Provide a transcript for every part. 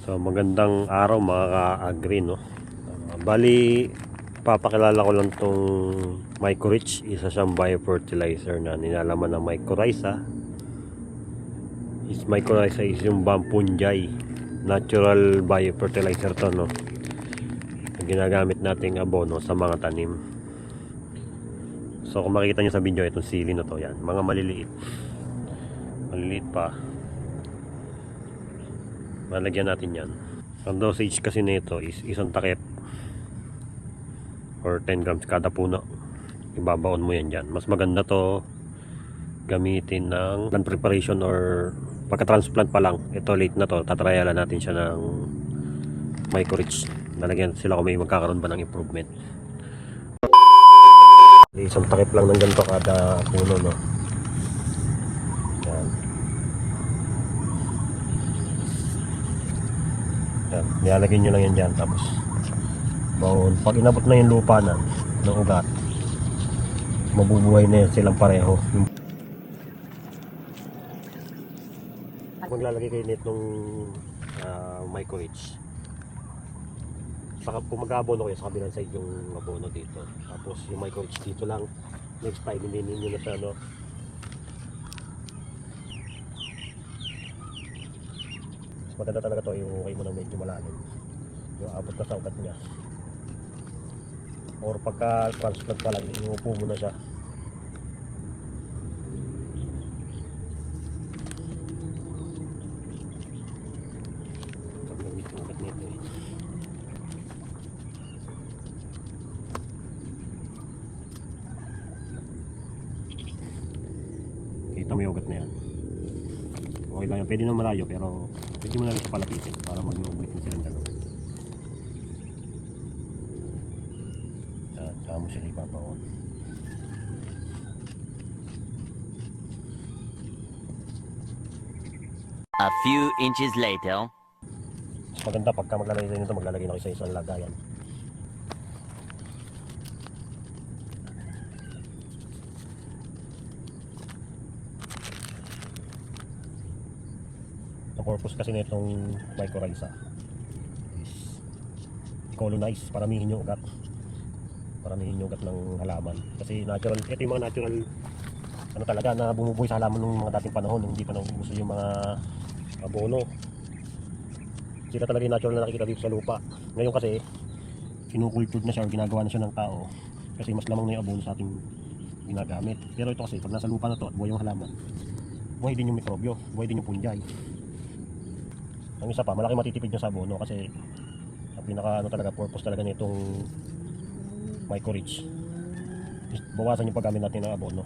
So magandang araw mga ka-agri, no? Bali, papakilala ko lang tong Mycorrhiza. Isa siyang biofertilizer na ninalaman ng Mycorrhiza. Mycorrhiza is yung Bampunjay natural biofertilizer to, no? Ginagamit nating abono sa mga tanim. So kung makikita nyo sa video, itong sili na to, yan, mga maliliit pa. Malagyan natin yan. Ang dosage kasi nito is isang takip or 10 grams kada puno. Ibabaon mo yan dyan. Mas maganda to gamitin ng plant preparation or pagka-transplant pa lang. Ito late na to, tatrayalan natin siya ng Mycorrhiza. Nalagyan sila kung may magkakaroon ba ng improvement. Isang takip lang ng ganito kada puno, no? Yan. Yan. Nilalagay nyo lang yan dyan. Tapos baon. Pag inabot na yung lupa ng ugat, mabubuhay na yan silang pareho. Maglalagay kayo nitong Mycorrhiza. Saka kung mag-abono kayo sa kabilang side yung abono dito. Tapos yung Mycorrhiza dito lang. Next time ininin nyo na siya, no? Mas maganda talaga to yung okay mo na medyo malalim. Yung abot na sa ugat niya. Or pagka transplant pa lang, inuupo mo na siya. Kita mo yung ugat na yan. Okay lang yan. Pwede na malayo pero pwede mo na lang palapitin para mag-uublik na silang dalawa. At saka mo siya ipapaon. A few inches later. Mas maganda pagka maglalagay nito, maglalagay na kayo sa isang lagayan. Ang purpose kasi nitong Mycorrhiza is colonize, paramihin yung ugat. Paramihin yung ugat ng halaman. Kasi natural, ito yung mga natural ano talaga na bumubuhay sa halaman ng mga dating panahon, hindi pa nauuso yung mga abono. Sila talaga yung natural na nakikita dito sa lupa. Ngayon kasi kinukultured na siya or ginagawa na siya ng tao kasi mas lamang na yung abono sa ating ginagamit. Pero ito kasi pag nasa lupa na to at buhay yung halaman, buhay din yung mikrobyo, buhay din yung punjay. Ang isa pa, malaki matitipid nyo sa abono kasi ang pinaka ano talaga, purpose talaga nitong Mycorrhiza is bawasan yung paggamit natin ng abono.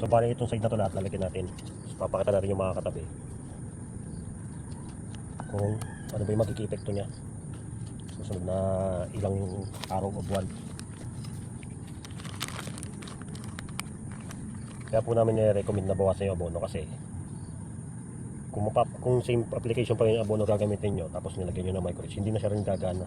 So bali itong side na to lahat lalagyan natin. So, papakita natin yung mga katabi kung ano ba yung magiging epekto niya susunod na ilang araw o buwan. Kaya po namin i-recommend na bawasan yung abono kasi kung same application pa yung abono gagamitin nyo tapos nilagyan nyo ng Mycorrhiza, hindi na siya rin gagana.